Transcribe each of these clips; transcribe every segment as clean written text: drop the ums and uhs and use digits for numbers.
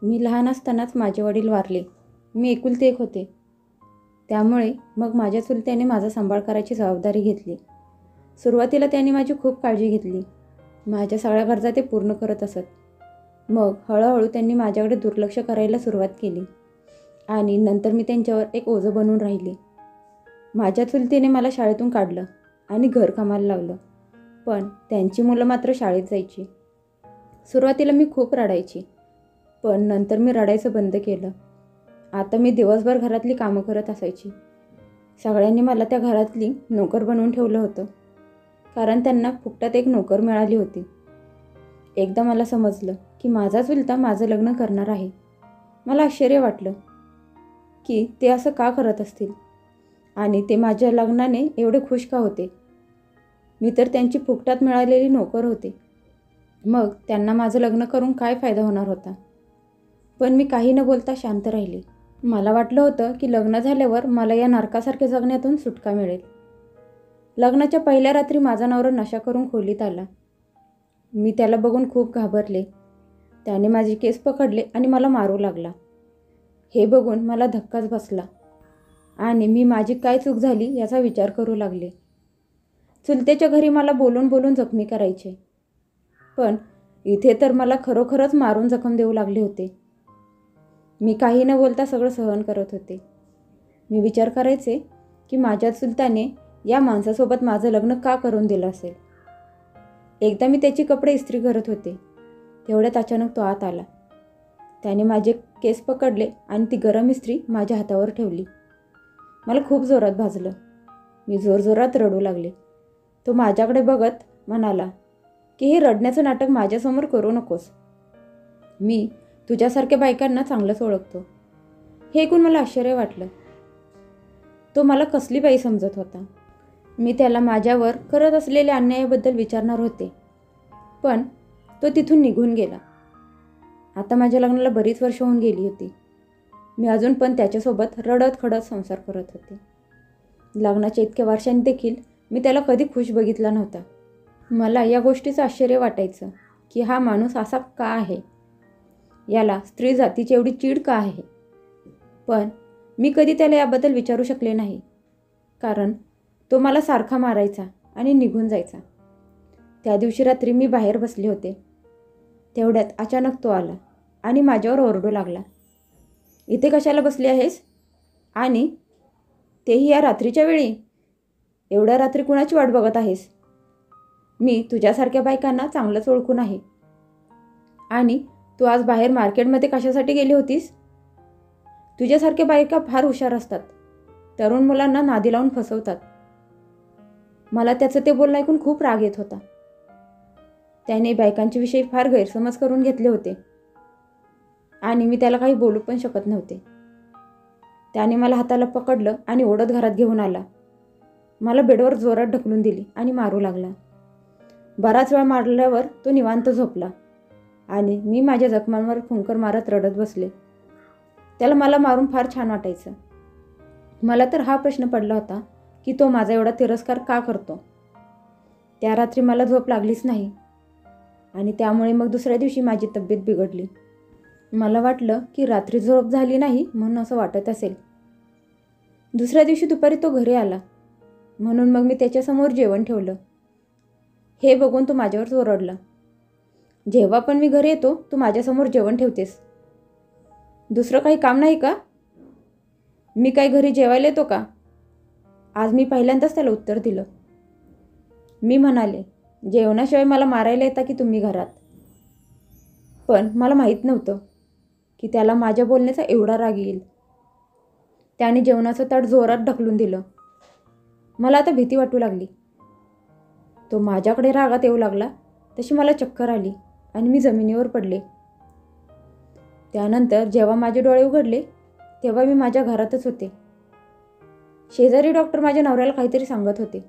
मी लहान असतानाच माझे वडील वारले. मी एकुलते एक होते. त्यामुळे मग माझ्या चुलत्याने माझा सांभाळ करायची जबाबदारी घेतली. सुरुवातीला त्यांनी माझी खूप काळजी घेतली. माझ्या सगळ्या गरजा ते पूर्ण करत असत. मग हळूहळू त्यांनी माझ्याकडे दुर्लक्ष करायला सुरुवात केली आणि नंतर मी त्यांच्यावर एक ओझं बनून राहिली. माझ्या चुलतीने मला शाळेतून काढलं आणि घर कामाला लावलं. पण त्यांची मुलं मात्र शाळेत जायची. सुरुवातीला मी खूप रडायची, पण नंतर मी रडायचं बंद केलं. आता मी दिवसभर घरातली कामं करत असायची. सगळ्यांनी मला त्या घरातली नोकर बनवून ठेवलं होतं, कारण त्यांना फुकटात एक नोकर मिळाली होती. एकदा मला समजलं की माझा चुलता माझं लग्न करणार आहे. मला आश्चर्य वाटलं की ते असं का करत असतील आणि ते माझ्या लग्नाने एवढे खुश का होते. मी तर त्यांची फुकटात मिळालेली नोकर होते. मग त्यांना माझं लग्न करून काय फायदा होणार होता. पण मी काही न बोलता शांत राहिले. मला वाटलं होतं की लग्न झाल्यावर मला या नरकासारख्या जगण्यातून सुटका मिळेल. लग्नाच्या पहिल्या रात्री माझा नवरा नशा करून खोलीत आला. मी त्याला बघून खूप घाबरले. त्याने माझे केस पकडले आणि मला मारू लागला. हे बघून मला धक्काच बसला आणि मी माझी काय चूक झाली याचा विचार करू लागले. चुलत्याच्या घरी मला बोलून बोलून जखमी करायचे, पण इथे तर मला खरोखरच मारून जखम देऊ लागले होते. मी काही न बोलता सगळं सहन करत होते. मी विचार करायचे की माझ्या चुलत्याने या माणसासोबत माझं लग्न का करून दिलं असेल. एकदा मी त्याची कपडे इस्त्री करत होते, तेवढ्यात अचानक तो आत आला. त्याने माझे केस पकडले आणि ती गरम इस्त्री माझ्या हातावर ठेवली. मला खूप जोरात भाजलं. मी जोरजोरात रडू लागले. तो माझ्याकडे बघत म्हणाला की हे रडण्याचं नाटक माझ्यासमोर करू नकोस. मी तुझ्यासारख्या बायकांना चांगलंच ओळखतो. हे ऐकून मला आश्चर्य वाटलं. तो मला कसली बाई समजत होता. मी त्याला माझ्यावर करत असलेल्या अन्यायाबद्दल विचारणार होते, पण तो तिथून निघून गेला. आता माझ्या लग्नाला बरीच वर्ष होऊन गेली होती. मी अजून पण त्याच्यासोबत रडत खडत संसार करत होते. लग्नाच्या इतक्या वर्षांनी देखील मी त्याला कधी खुश बघितला नव्हता. मला या गोष्टीचं आश्चर्य वाटायचं की हा माणूस असा का आहे, याला स्त्री जातीची एवढी चीड का आहे. पण मी कधी त्याला याबद्दल विचारू शकले नाही, कारण तो मला सारखा मारायचा आणि निघून जायचा. त्या दिवशी रात्री मी बाहेर बसले होते. तेवढ्यात अचानक तो आला आणि माझ्यावर ओरडू लागला. इथे कशाला बसली आहेस, आणि तेही या रात्रीच्या वेळी? एवढ्या रात्री कुणाची वाट बघत आहेस? मी तुझ्यासारख्या बायकांना चांगलंच ओळखून आहे. आणि तू आज बाहेर मार्केटमध्ये कशासाठी गेली होतीस? तुझ्यासारख्या बायका फार हुशार असतात. तरुण मुलांना नादी लावून फसवतात. मला त्याचं ते बोलणं ऐकून खूप राग येत होता. त्याने बायकांच्या विषयी फार गैरसमज करून घेतले होते आणि मी त्याला काही बोलू पण शकत नव्हते. त्याने मला हाताला पकडलं आणि ओढत घरात घेऊन आला. मला बेडवर जोरात ढकलून दिली आणि मारू लागला. बराच वेळ मारल्यावर तो निवांत झोपला आणि मी माझ्या जखमांवर फुंकर मारत रडत बसले. त्याला मला मारून फार छान वाटायचं. मला तर हा प्रश्न पडला होता की तो माझा एवढा तिरस्कार का करतो. त्या रात्री मला झोप लागलीच नाही आणि त्यामुळे मग दुसऱ्या दिवशी माझी तब्येत बिघडली. मला वाटलं की रात्री झोप झाली नाही म्हणून असं वाटत असेल. दुसऱ्या दिवशी दुपारी तो घरी आला, म्हणून मग मी त्याच्यासमोर जेवण ठेवलं. हे बघून तो माझ्यावर ओरडला. जेव्हा पण मी घरी येतो तू माझ्यासमोर जेवण ठेवतेस. दुसरं काही काम नाही का? मी काय घरी जेवायला येतो का? आज मी पहिल्यांदाच त्याला उत्तर दिलं. मी म्हणाले, जेवणाशिवाय मला मारायला येता की तुम्ही घरात? पण मला माहीत नव्हतं की त्याला माझ्या बोलण्याचा एवढा राग येईल. त्याने जेवणाचं ताट जोरात ढकलून दिलं. मला आता भीती वाटू लागली. तो माझ्याकडे रागात येऊ लागला तशी मला चक्कर आली आणि मी जमिनीवर पडले. त्यानंतर जेव्हा माझे डोळे उघडले तेव्हा मी माझ्या घरातच होते. शेजारी डॉक्टर माझ्या नवऱ्याला काहीतरी सांगत होते.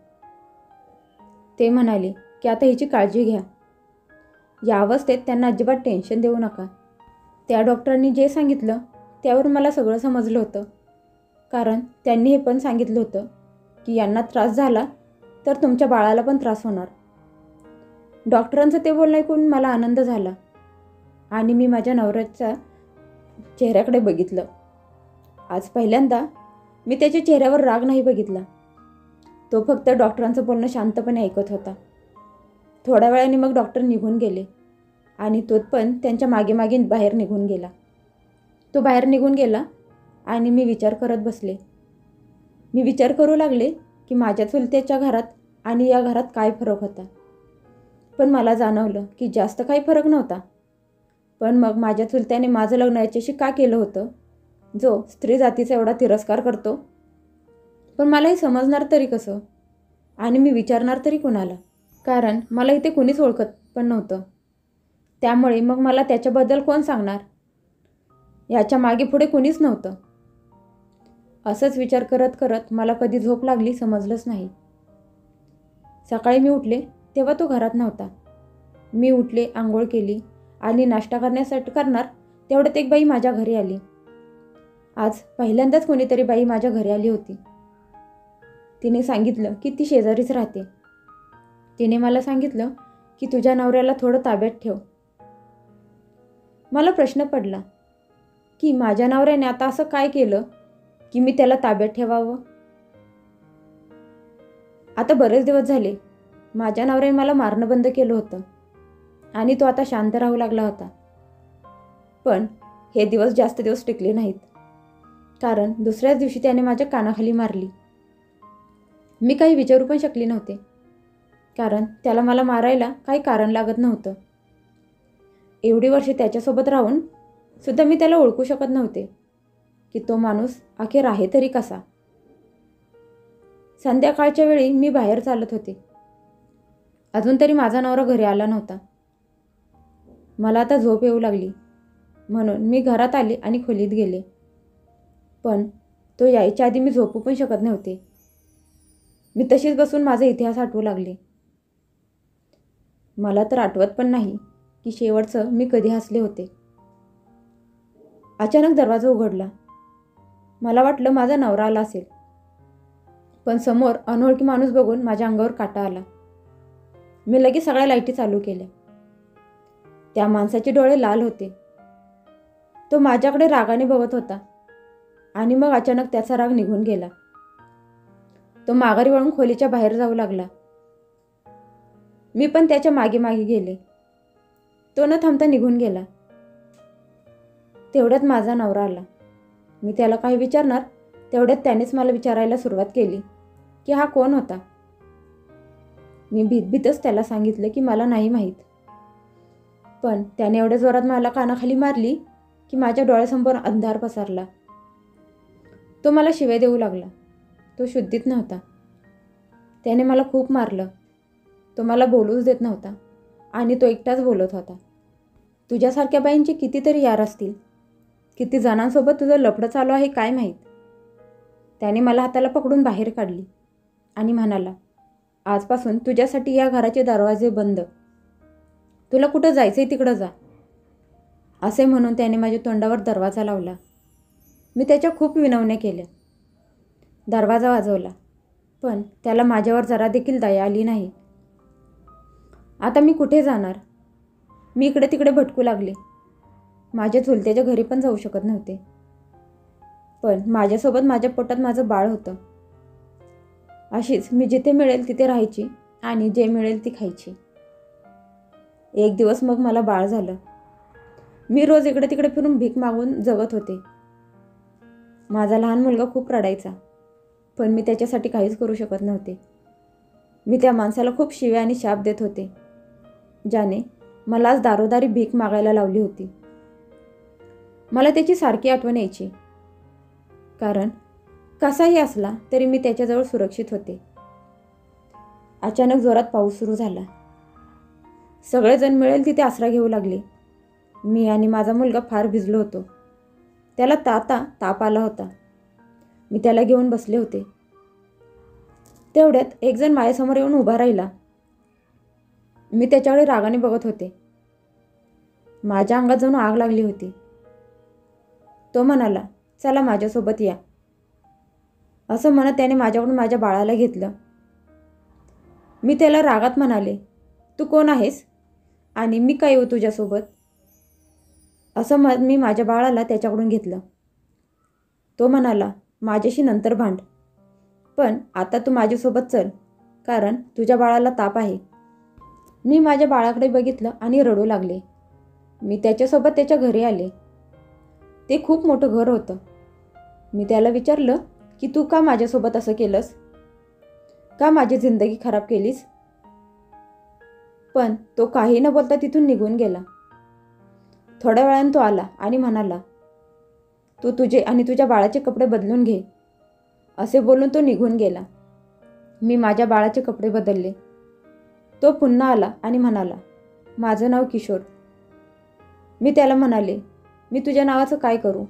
ते म्हणाले की आता हिची काळजी घ्या. या अवस्थेत त्यांना अजिबात टेन्शन देऊ नका. त्या डॉक्टरांनी जे सांगितलं त्यावरून मला सगळं समजलं होतं, कारण त्यांनी हे पण सांगितलं होतं की यांना त्रास झाला तर तुमच्या बाळाला पण त्रास होणार. डॉक्टरांचं ते बोलणं ऐकून मला आनंद झाला आणि मी माझ्या नवऱ्याचा चेहऱ्याकडे बघितलं. आज पहिल्यांदा मी त्याच्या चेहऱ्यावर राग नाही बघितला. तो फक्त डॉक्टरांचं बोलणं शांतपणे ऐकत होता. थोड्या वेळाने मग डॉक्टर निघून गेले आणि तो पण त्यांच्या मागे मागे बाहेर निघून गेला. तो बाहेर निघून गेला आणि मी विचार करत बसले. मी विचार करू लागले की माझ्या चुलत्याच्या घरात आणि या घरात काय फरक होता. पण मला जाणवलं की जास्त काही फरक नव्हता. पण मग माझ्या चुलत्याने माझं लग्न याच्याशी का केलं होतं, जो स्त्री जातीचा एवढा तिरस्कार करतो. पण मला हे समजणार तरी कसं आणि मी विचारणार तरी कुणाला, कारण मला इथे कुणीच ओळखत पण नव्हतं. त्यामुळे मग मला त्याच्याबद्दल कोण सांगणार, याच्या मागे पुढे कुणीच नव्हतं. असंच विचार करत करत मला कधी झोप लागली समजलंच नाही. सकाळी मी उठले तेव्हा तो घरात नव्हता. मी उठले, आंघोळ केली आणि नाश्ता करणार तेवढ्यात एक बाई माझ्या घरी आली. आज पहिल्यांदाच कोणीतरी बाई माझ्या घरी आली होती. तिने सांगितलं की ती शेजारीच राहते. तिने मला सांगितलं की तुझ्या नवऱ्याला थोडं ताब्यात ठेव. मला प्रश्न पडला की माझ्या नवऱ्याने आता असं काय केलं की मी त्याला ताब्यात ठेवावं. आता बरेच दिवस झाले माझ्या नवऱ्याने मला मारणं बंद केलं होतं आणि तो आता शांत राहू लागला होता. पण हे दिवस जास्त दिवस टिकले नाहीत, कारण दुसऱ्याच दिवशी त्याने माझ्या कानाखाली मारली. मी काही विचारू पण शकले नव्हते, कारण त्याला मला मारायला काही कारण लागत नव्हतं. एवढी वर्षे त्याच्यासोबत राहून सुद्धा मी त्याला ओळखू शकत नव्हते की तो माणूस अखेर आहे तरी कसा. संध्याकाळच्या वेळी मी बाहेर चालत होते. अजून तरी माझा नवरा घरी आला नव्हता. मला आता झोप येऊ लागली म्हणून मी घरात आले आणि खोलीत गेले. पण तो यायच्या आधी मी झोपू पण शकत नव्हते. मी तशीच बसून माझा इतिहास आठवू लागले. मला तर आठवत पण नाही की शेवटचं मी कधी हसले होते. अचानक दरवाजा उघडला. मला वाटलं माझा नवरा आला असेल, पण समोर अनोळखी माणूस बघून माझ्या अंगावर काटा आला. मी लगेच सगळ्या लाईटी चालू केल्या. त्या माणसाचे डोळे लाल होते. तो माझ्याकडे रागाने बघत होता आणि मग अचानक त्याचा राग निघून गेला. तो माघारी वळून खोलीच्या बाहेर जाऊ लागला. मी पण त्याच्या मागे मागे गेले. तो न थांबता निघून गेला. तेवढ्यात माझा नवरा आला. मी त्याला काही विचारणार तेवढ्यात त्यानेच मला विचारायला सुरुवात केली की हा कोण होता. मी भीतभीतच त्याला सांगितलं की मला नाही माहीत. पण त्याने एवढ्या जोरात मला कानाखाली मारली की माझ्या डोळ्यासमोर अंधार पसरला. तो मला शिव्या देऊ लागला. तो शुद्धीत नव्हता. त्याने मला खूप मारलं. तो मला बोलूच देत नव्हता आणि तो एकटाच बोलत होता. तुझ्यासारख्या बाईंचे कितीतरी यार असतील. किती जणांसोबत तुझं लफडं चालू आहे काय माहीत. त्याने मला हाताला पकडून बाहेर काढली आणि म्हणाला, आजपासून तुझ्यासाठी या घराचे दरवाजे बंद. तुला कुठं जायचंय तिकडं जा. असे म्हणून त्याने माझ्या तोंडावर दरवाजा लावला. मी त्याच्या खूप विनवण्या केल्या. दरवाजा वाजवला, पण त्याला माझ्यावर जरा देखील दया आली नाही. आता मी कुठे जाणार. मी इकडे तिकडे भटकू लागले. माझ्या चुलत्याच्या घरी पण जाऊ शकत नव्हते. पण माझ्यासोबत माझ्या पोटात माझं बाळ होतं. अशीच मी जिथे मिळेल तिथे राहायची आणि जे मिळेल ती खायची. एक दिवस मग मला बाळ झालं. मी रोज इकडे तिकडे फिरून भीक मागून जगत होते. माझा लहान मुलगा खूप रडायचा, पण मी त्याच्यासाठी काहीच करू शकत नव्हते. मी त्या माणसाला खूप शिव्या आणि शाप देत होते, ज्याने मला आज दारोदारी भीक मागायला लावली होती. मला त्याची सारखी आठवण यायची, कारण कसाही असला तरी मी त्याच्याजवळ सुरक्षित होते. अचानक जोरात पाऊस सुरू झाला. सगळेजण मिळेल तिथे आसरा घेऊ लागले. मी आणि माझा मुलगा फार भिजलो होतो. त्याला ताप आला होता. मी त्याला घेऊन बसले होते. तेवढ्यात एक जण माझ्यासमोर येऊन उभा राहिला. मी त्याच्याकडे रागाने बघत होते. माझ्या अंगात जणू आग लागली होती. तो म्हणाला, चला माझ्यासोबत या. असं म्हणत त्याने माझ्याकडून माझ्या बाळाला घेतलं. मी त्याला रागात म्हणाले, तू कोण आहेस आणि मी काय येऊ तुझ्यासोबत. असं मी माझ्या बाळाला त्याच्याकडून घेतलं. तो म्हणाला, माझ्याशी नंतर भांड, पण आता तू माझ्यासोबत चल, कारण तुझ्या बाळाला ताप आहे. मी माझ्या बाळाकडे बघितलं आणि रडू लागले. मी त्याच्यासोबत त्याच्या घरी आले. ते खूप मोठं घर होतं. मी त्याला विचारलं की तू का माझ्यासोबत असं केलंस, का माझी जिंदगी खराब केलीस? पण तो काही न बोलता तिथून निघून गेला. थोड्या वेळाने तो आला आणि म्हणाला, तू तुझे आणि तुझ्या बाळाचे कपडे बदलून घे. असे बोलून तो निघून गेला. मी माझ्या बाळाचे कपडे बदलले. तो पुन्हा आला आणि म्हणाला, माझं नाव किशोर. मी त्याला म्हणाले, मी तुझ्या नावाचं काय करू?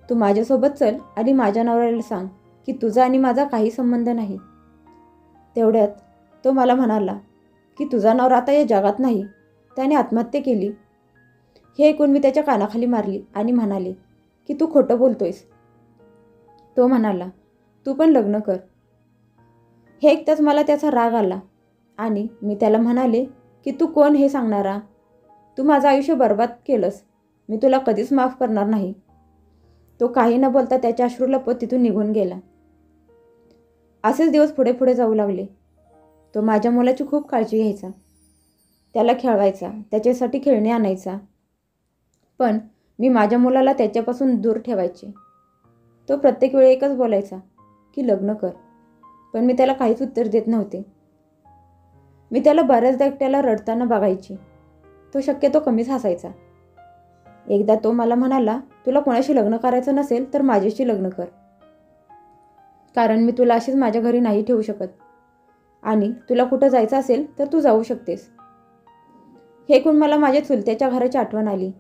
तू माझ्यासोबत चल आणि माझ्या नवऱ्याला सांग की तुझा आणि माझा काही संबंध नाही. तेवढ्यात तो मला म्हणाला की तुझा नवरा आता या जगात नाही, त्याने आत्महत्या केली. हे ऐकून मी त्याच्या कानाखाली मारली आणि म्हणाले की तू खोटं बोलतोयस. तो म्हणाला, तू पण लग्न कर. हे ऐकताच मला त्याचा राग आला आणि मी त्याला म्हणाले की तू कोण हे सांगणारा? तू माझं आयुष्य बर्बाद केलंस. मी तुला कधीच माफ करणार नाही. तो काही न बोलता त्याच्या अश्रू लपवत तिथून निघून गेला. असेच दिवस पुढे पुढे जाऊ लागले. तो माझ्या मुलाची खूप काळजी घ्यायचा. त्याला खेळवायचा, त्याच्यासाठी खेळणे आणायचा. पण मी माझ्या मुलाला त्याच्यापासून दूर ठेवायचे. तो प्रत्येक वेळी एकच बोलायचा की लग्न कर, पण मी त्याला काहीच उत्तर देत नव्हते. मी त्याला बऱ्याचदा एकट्याला रडताना बघायची. तो शक्यतो कमीच हसायचा. एकदा तो मला म्हणाला, तुला कोणाशी लग्न करायचं नसेल तर माझ्याशी लग्न कर, कारण मी तुला अशीच माझ्या घरी नाही ठेवू शकत आणि तुला कुठं जायचं असेल तर तू जाऊ शकतेस. हे ऐकून मला माझ्या चुलत्याच्या घराची आठवण आली,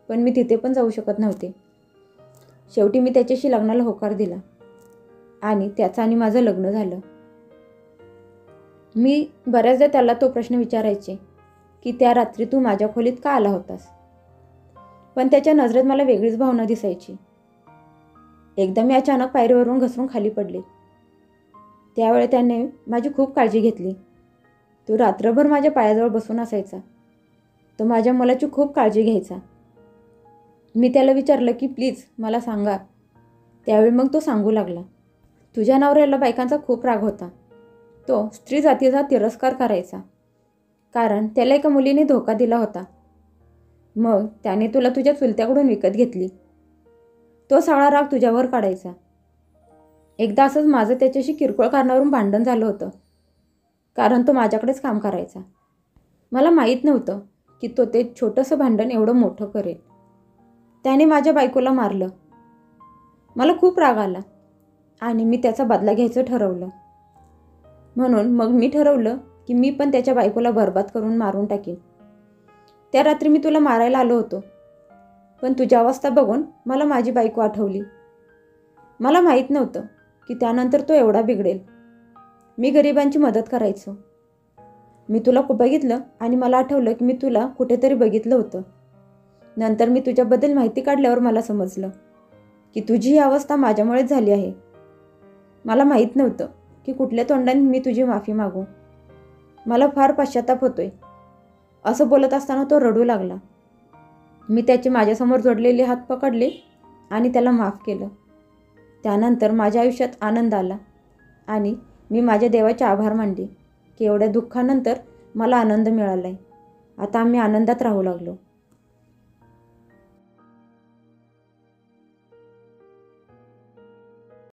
पण मी तिथे पण जाऊ शकत नव्हते. शेवटी मी त्याच्याशी लग्नाला होकार दिला आणि त्याचं आणि माझं लग्न झालं. मी बऱ्याचदा त्याला तो प्रश्न विचारायचे की त्या रात्री तू माझ्या खोलीत का आला होतास, पण त्याच्या नजरेत मला वेगळीच भावना दिसायची. एकदा मी अचानक पायरीवरून घसरून खाली पडले. त्यावेळी त्याने माझी खूप काळजी घेतली. तो रात्रभर माझ्या पायाजवळ बसून असायचा. तो माझ्या मुलाची खूप काळजी घ्यायचा. मी त्याला विचारलं की प्लीज मला सांगा. त्यावेळी मग तो सांगू लागला, तुझ्या नवऱ्याला बायकांचा खूप राग होता. तो स्त्री जातीचा तिरस्कार करायचा, कारण त्याला एका मुलीने धोका दिला होता. मग त्याने तुला तुझ्या चुलत्याकडून विकत घेतली. तो सगळा राग तुझ्यावर काढायचा. एकदा असंच माझं त्याच्याशी किरकोळ कारणावरून भांडण झालं होतं, कारण तो माझ्याकडेच काम करायचा. मला माहीत नव्हतं की तो ते छोटंसं भांडण एवढं मोठं करेल. त्याने माझ्या बायकोला मारलं. मला खूप राग आला आणि मी त्याचा बदला घ्यायचं ठरवलं. म्हणून मग मी ठरवलं की मी पण त्याच्या बायकोला बरबाद करून मारून टाकीन. त्या रात्री मी तुला मारायला आलो होतो, पण तुझी अवस्था बघून मला माझी बायको आठवली. मला माहीत नव्हतं की त्यानंतर तो एवढा बिघडेल. मी गरिबांची मदत करायचो. मी तुला बघितलं आणि मला आठवलं की मी तुला कुठेतरी बघितलं होतं. नंतर मी तुझ्याबद्दल माहिती काढल्यावर मला समजलं की तुझी ही अवस्था माझ्यामुळेच झाली आहे. मला माहीत नव्हतं की कुठल्या तोंडाने मी तुझी माफी मागू. मला फार पश्चाताप होतोय. असं बोलत असताना तो रडू लागला. मी त्याचे माझ्यासमोर जोडलेले हात पकडले आणि त्याला माफ केलं. त्यानंतर माझ्या आयुष्यात आनंद आला आणि मी माझ्या देवाचे आभार मानले की एवढ्या दुःखानंतर मला आनंद मिळाला आहे. आता आम्ही आनंदात राहू लागलो.